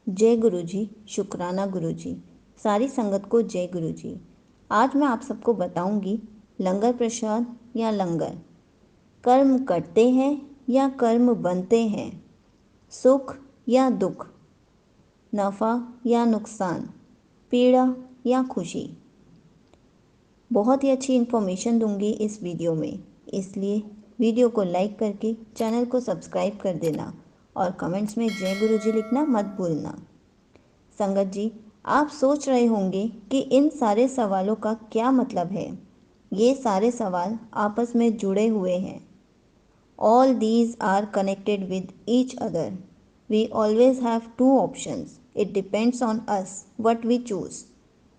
जय गुरु जी, शुक्राना गुरु जी, सारी संगत को जय गुरु जी। आज मैं आप सबको बताऊंगी लंगर प्रसाद या लंगर। कर्म करते हैं या कर्म बनते हैं, सुख या दुख, नफ़ा या नुकसान, पीड़ा या खुशी। बहुत ही अच्छी इन्फॉर्मेशन दूंगी इस वीडियो में, इसलिए वीडियो को लाइक करके चैनल को सब्सक्राइब कर देना और कमेंट्स में जय गुरु जी लिखना मत भूलना। संगत जी, आप सोच रहे होंगे कि इन सारे सवालों का क्या मतलब है। ये सारे सवाल आपस में जुड़े हुए हैं। All these are connected with each other. We always have two options. It depends on us what we choose.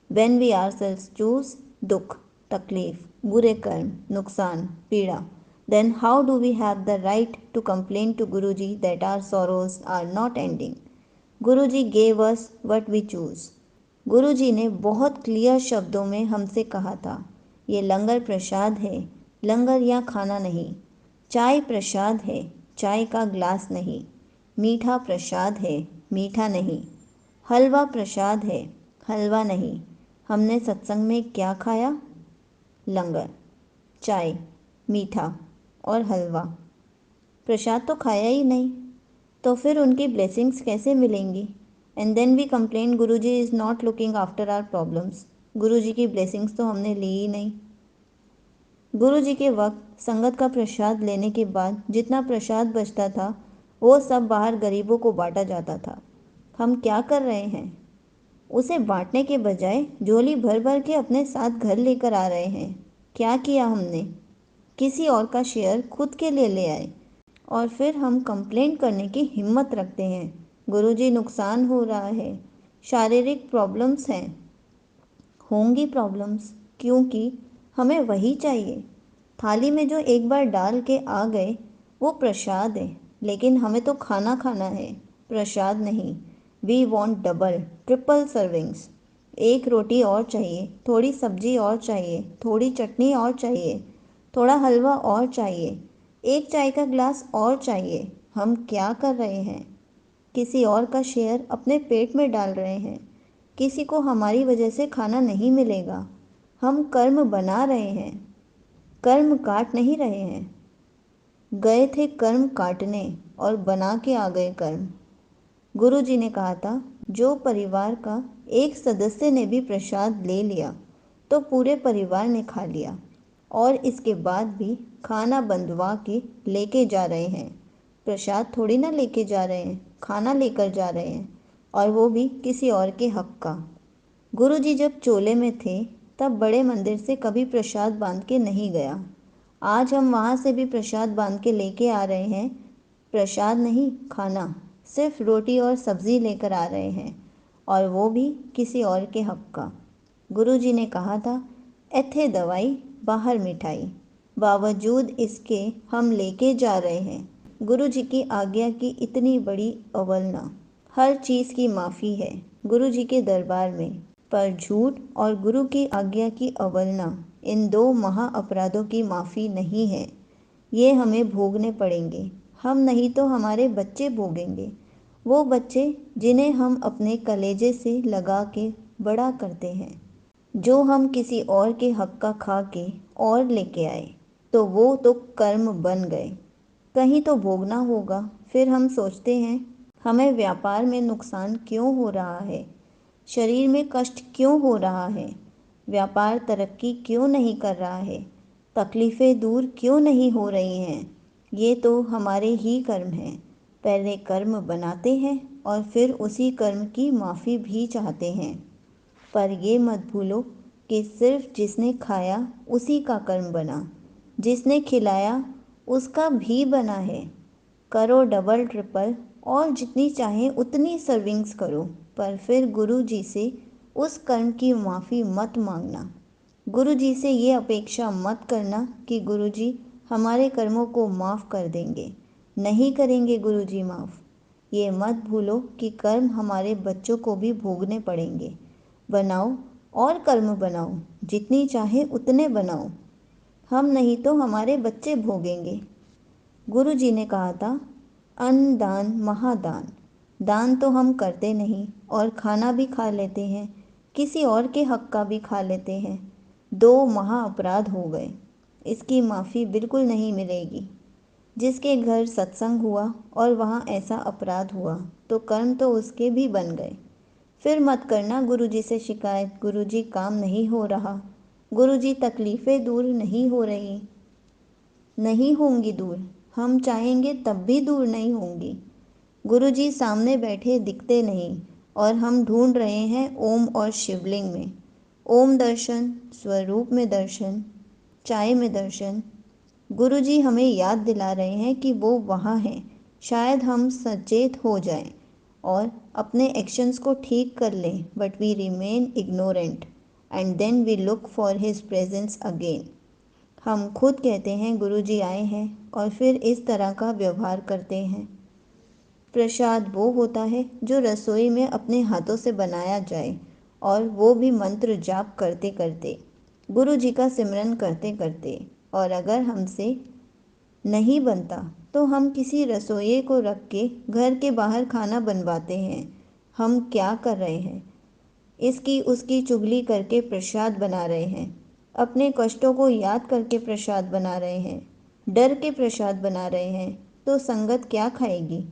When we ourselves choose दुख, तकलीफ, बुरे कर्म, नुकसान, पीड़ा, then how do we have the right to complain to Guruji that our sorrows are not ending? Guruji gave us what we choose. गुरुजी ने बहुत clear शब्दों में हमसे कहा था, ये लंगर प्रसाद है, लंगर या खाना नहीं। चाय प्रसाद है, चाय का ग्लास नहीं। मीठा प्रसाद है, मीठा नहीं। हलवा प्रसाद है, हलवा नहीं। हमने सत्संग में क्या खाया? लंगर, चाय, मीठा और हलवा। प्रसाद तो खाया ही नहीं, तो फिर उनकी ब्लेसिंग्स कैसे मिलेंगी? And then we complain Guruji is not looking after our problems. Guruji की ब्लेसिंग्स तो हमने ली ही नहीं। गुरुजी के वक्त संगत का प्रसाद लेने के बाद जितना प्रसाद बचता था वो सब बाहर गरीबों को बांटा जाता था। हम क्या कर रहे हैं? उसे बांटने के बजाय झोली भर भर के अपने साथ घर लेकर आ रहे हैं। क्या किया हमने? किसी और का शेयर खुद के लिए ले आए और फिर हम कंप्लेंट करने की हिम्मत रखते हैं, गुरुजी नुकसान हो रहा है, शारीरिक प्रॉब्लम्स हैं। होंगी प्रॉब्लम्स, क्योंकि हमें वही चाहिए। थाली में जो एक बार डाल के आ गए वो प्रसाद है, लेकिन हमें तो खाना खाना है, प्रसाद नहीं। We want double triple servings. एक रोटी और चाहिए, थोड़ी सब्जी और चाहिए, थोड़ी चटनी और चाहिए, थोड़ा हलवा और चाहिए, एक चाय का ग्लास और चाहिए। हम क्या कर रहे हैं? किसी और का शेयर अपने पेट में डाल रहे हैं। किसी को हमारी वजह से खाना नहीं मिलेगा। हम कर्म बना रहे हैं, कर्म काट नहीं रहे हैं। गए थे कर्म काटने और बना के आ गए कर्म। गुरु जी ने कहा था, जो परिवार का एक सदस्य ने भी प्रसाद ले लिया तो पूरे परिवार ने खा लिया, और इसके बाद भी खाना बंधवा के लेके जा रहे हैं। प्रसाद थोड़ी ना लेके जा रहे हैं, खाना लेकर जा रहे हैं, और वो भी किसी और के हक का। गुरुजी जब चोले में थे तब बड़े मंदिर से कभी प्रसाद बांध के नहीं गया। आज हम वहाँ से भी प्रसाद बांध के लेके आ रहे हैं। प्रसाद नहीं, खाना, सिर्फ रोटी और सब्ज़ी लेकर आ रहे हैं, और वो भी किसी और के हक का। गुरुजी ने कहा था, एथे दवाई बाहर मिठाई, बावजूद इसके हम लेके जा रहे हैं। गुरुजी की आज्ञा की इतनी बड़ी अवहेलना। हर चीज़ की माफ़ी है गुरुजी के दरबार में, पर झूठ और गुरु की आज्ञा की अवहेलना, इन दो महा अपराधों की माफ़ी नहीं है। ये हमें भोगने पड़ेंगे। हम नहीं तो हमारे बच्चे भोगेंगे। वो बच्चे जिन्हें हम अपने कलेजे से लगा के बड़ा करते हैं, जो हम किसी और के हक का खा के और लेके आए, तो वो तो कर्म बन गए। कहीं तो भोगना होगा। फिर हम सोचते हैं, हमें व्यापार में नुकसान क्यों हो रहा है, शरीर में कष्ट क्यों हो रहा है, व्यापार तरक्की क्यों नहीं कर रहा है, तकलीफ़ें दूर क्यों नहीं हो रही हैं। ये तो हमारे ही कर्म हैं। पहले कर्म बनाते हैं और फिर उसी कर्म की माफ़ी भी चाहते हैं। पर ये मत भूलो कि सिर्फ जिसने खाया उसी का कर्म बना, जिसने खिलाया उसका भी बना है। करो डबल ट्रिपल, और जितनी चाहें उतनी सर्विंग्स करो, पर फिर गुरु जी से उस कर्म की माफ़ी मत मांगना। गुरु जी से ये अपेक्षा मत करना कि गुरु जी हमारे कर्मों को माफ़ कर देंगे। नहीं करेंगे गुरु जी माफ़। ये मत भूलो कि कर्म हमारे बच्चों को भी भोगने पड़ेंगे। बनाओ और कर्म बनाओ, जितनी चाहे उतने बनाओ। हम नहीं तो हमारे बच्चे भोगेंगे। गुरु जी ने कहा था, अन्न दान महादान। दान तो हम करते नहीं और खाना भी खा लेते हैं, किसी और के हक का भी खा लेते हैं। 2 महा अपराध हो गए। इसकी माफ़ी बिल्कुल नहीं मिलेगी। जिसके घर सत्संग हुआ और वहाँ ऐसा अपराध हुआ तो कर्म तो उसके भी बन गए। फिर मत करना गुरुजी से शिकायत, गुरुजी काम नहीं हो रहा, गुरुजी तकलीफ़ें दूर नहीं हो रही, नहीं होंगी दूर, हम चाहेंगे तब भी दूर नहीं होंगी। गुरुजी सामने बैठे दिखते नहीं और हम ढूंढ रहे हैं ओम और शिवलिंग में। ओम दर्शन, स्वरूप में दर्शन, चाय में दर्शन। गुरुजी हमें याद दिला रहे हैं कि वो वहाँ हैं। शायद हम सचेत हो जाएं और अपने एक्शंस को ठीक कर लें, but we remain ignorant and then we look for his presence again. हम खुद कहते हैं गुरुजी आए हैं और फिर इस तरह का व्यवहार करते हैं। प्रसाद वो होता है जो रसोई में अपने हाथों से बनाया जाए और वो भी मंत्र जाप करते करते, गुरु जी का सिमरन करते करते। और अगर हमसे नहीं बनता तो हम किसी रसोइये को रख के घर के बाहर खाना बनवाते हैं। हम क्या कर रहे हैं? इसकी उसकी चुगली करके प्रसाद बना रहे हैं। अपने कष्टों को याद करके प्रसाद बना रहे हैं, डर के प्रसाद बना रहे हैं। तो संगत क्या खाएगी?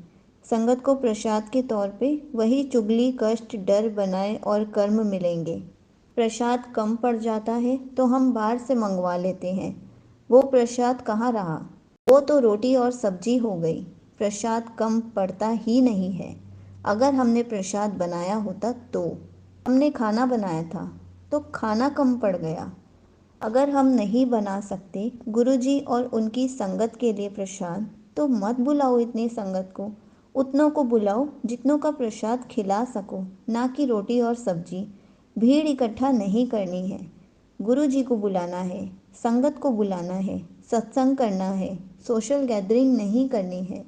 संगत को प्रसाद के तौर पे वही चुगली, कष्ट, डर बनाए और कर्म मिलेंगे। प्रसाद कम पड़ जाता है तो हम बाहर से मंगवा लेते हैं। वो प्रसाद कहाँ रहा? वो तो रोटी और सब्जी हो गई। प्रसाद कम पड़ता ही नहीं है। अगर हमने प्रसाद बनाया होता तो हमने खाना बनाया था तो खाना कम पड़ गया। अगर हम नहीं बना सकते गुरुजी और उनकी संगत के लिए प्रसाद, तो मत बुलाओ इतनी संगत को। उतनों को बुलाओ जितनों का प्रसाद खिला सको, ना कि रोटी और सब्जी। भीड़ इकट्ठा नहीं करनी है। गुरुजी को बुलाना है, संगत को बुलाना है, सत्संग करना है, सोशल गैदरिंग नहीं करनी है।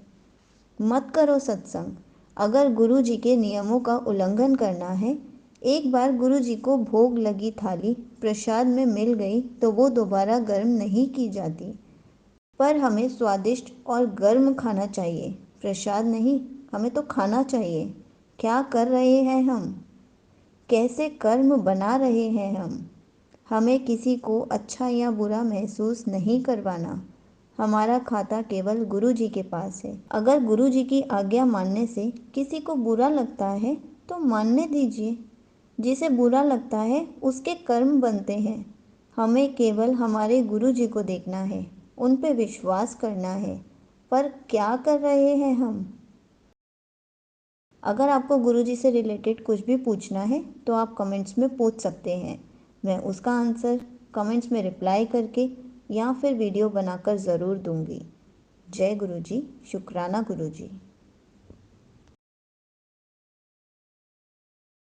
मत करो सत्संग। अगर गुरु जी के नियमों का उल्लंघन करना है, एक बार गुरु जी को भोग लगी थाली प्रसाद में मिल गई तो वो दोबारा गर्म नहीं की जाती। पर हमें स्वादिष्ट और गर्म खाना चाहिए, प्रसाद नहीं। हमें तो खाना चाहिए। क्या कर रहे हैं हम? कैसे कर्म बना रहे हैं हम? हमें किसी को अच्छा या बुरा महसूस नहीं करवाना। हमारा खाता केवल गुरु जी के पास है। अगर गुरु जी की आज्ञा मानने से किसी को बुरा लगता है तो मानने दीजिए। जिसे बुरा लगता है उसके कर्म बनते हैं। हमें केवल हमारे गुरु जी को देखना है, उन पे विश्वास करना है। पर क्या कर रहे हैं हम? अगर आपको गुरुजी से रिलेटेड कुछ भी पूछना है तो आप कमेंट्स में पूछ सकते हैं। मैं उसका आंसर कमेंट्स में रिप्लाई करके या फिर वीडियो बनाकर ज़रूर दूंगी। जय गुरुजी, शुक्राना गुरुजी।